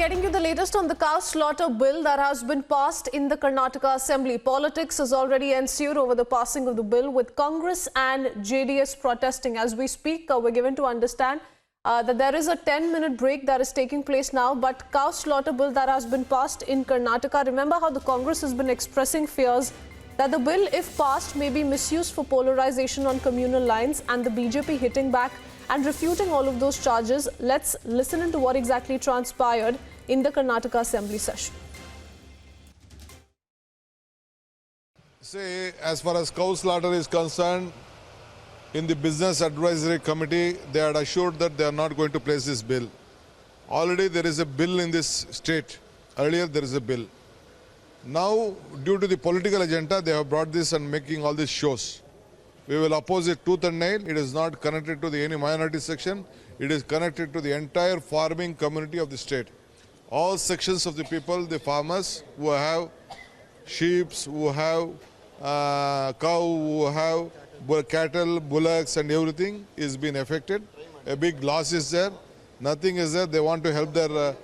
getting you the latest on the cow slaughter bill that has been passed in the Karnataka Assembly. Politics has already ensued over the passing of the bill, with Congress and JDS protesting. As we speak, we're given to understand that there is a 10-minute break that is taking place now. But cow slaughter bill that has been passed in Karnataka, remember how the Congress has been expressing fears that the bill, if passed, may be misused for polarization on communal lines, and the BJP hitting back and refuting all of those charges. Let's listen into what exactly transpired in the Karnataka Assembly session. See, as far as cow slaughter is concerned, in the Business Advisory Committee, they had assured that they are not going to place this bill. Already there is a bill in this state. Earlier there is a bill. Now, due to the political agenda, they have brought this and making all these shows. We will oppose it tooth and nail. It is not connected to any minority section. It is connected to the entire farming community of the state. All sections of the people, the farmers who have sheep, who have cow, who have cattle, bullocks and everything is being affected. A big loss is there. Nothing is there. They want to help their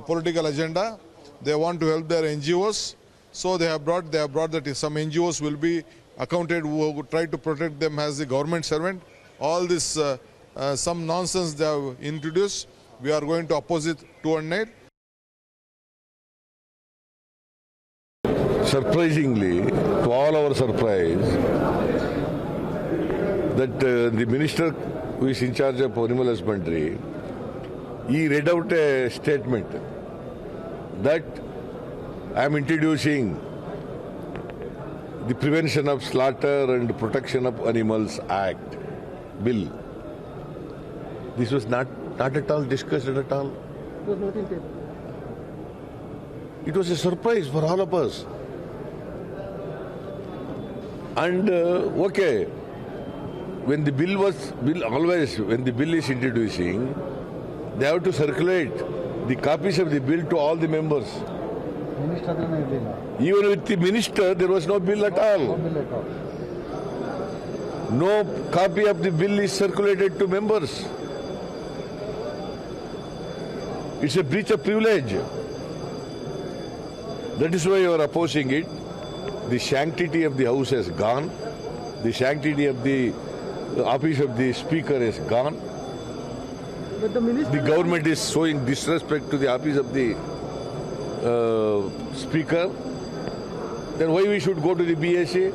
political agenda. They want to help their NGOs. So they have brought that some NGOs will be accounted who try to protect them as the government servant. All this some nonsense they have introduced. We are going to oppose it tooth and nail. Surprisingly, to all our surprise, that the minister who is in charge of animal husbandry, he read out a statement that I am introducing the Prevention of Slaughter and Protection of Animals Act bill. This was not at all discussed at all. It was not in paper. It was a surprise for all of us. And okay, when the bill is introducing, they have to circulate the copies of the bill to all the members. Even with the minister, there was no bill at all. No copy of the bill is circulated to members. It's a breach of privilege. That is why you are opposing it. The sanctity of the House has gone. The sanctity of the office of the Speaker has gone. But the government is showing disrespect to the office of the Speaker. Then why we should go to the BSA?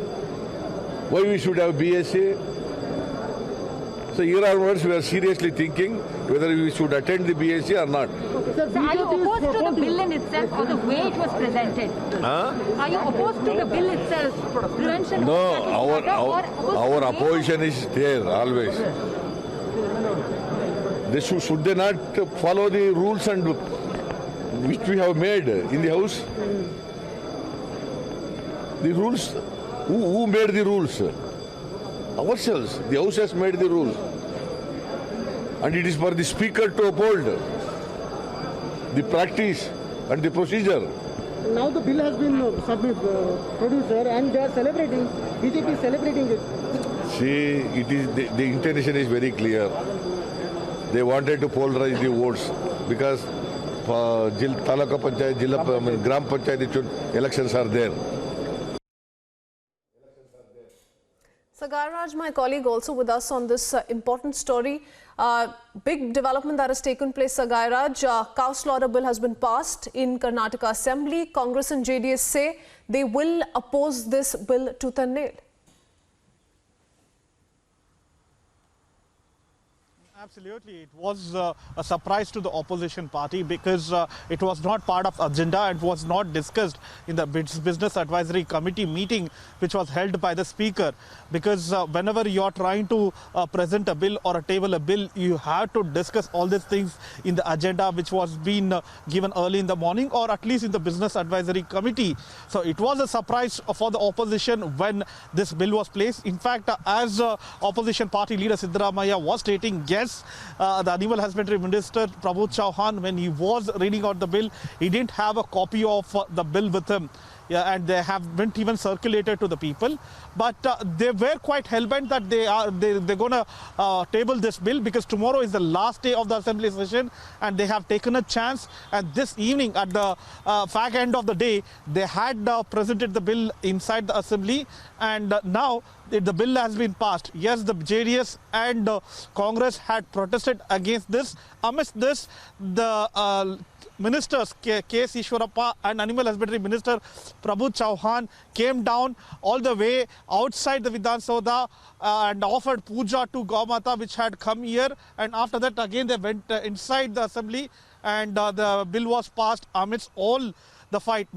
Why we should have BSA? So here onwards we are seriously thinking whether we should attend the BSA or not. Sir, are you opposed to the bill in itself or the way it was presented? Are you opposed to the bill itself? Prevention No, our opposition is there always. Should they not follow the rules and which we have made in the House? The rules, who made the rules? Ourselves. The House has made the rules. And it is for the Speaker to uphold the practice and the procedure. Now the bill has been produced, sir, and they are celebrating. BJP is celebrating it. See, the intention is very clear. They wanted to polarize the votes because Talaka Panchayat, Gram Panchayat elections are there. Sagar Raj, my colleague, also with us on this important story. Big development that has taken place, Sagar Raj. Cow slaughter bill has been passed in Karnataka Assembly. Congress and JDS say they will oppose this bill tooth and nail. Absolutely. It was a surprise to the opposition party because it was not part of agenda and was not discussed in the Business Advisory Committee meeting which was held by the Speaker. Because whenever you are trying to present a bill or table a bill, you have to discuss all these things in the agenda which was being given early in the morning or at least in the Business Advisory Committee. So it was a surprise for the opposition when this bill was placed. In fact, as opposition party leader Siddaramaiah was stating, yes, the Animal Husbandry Minister Prabhu Chauhan, when he was reading out the bill, he didn't have a copy of the bill with him. and they haven't even circulated to the people. But they were quite hellbent that they're going to table this bill, because tomorrow is the last day of the assembly session, and they have taken a chance. And this evening, at the fag end of the day, they had presented the bill inside the assembly, and now the bill has been passed. Yes, the JDS and Congress had protested against this. Amidst this, the ministers K.S. Ishwarappa and Animal Husbandry Minister Prabhu Chauhan came down all the way outside the Vidhan Sabha and offered puja to Gaumata, which had come here. And after that, again, they went inside the assembly, and the bill was passed amidst all the fight.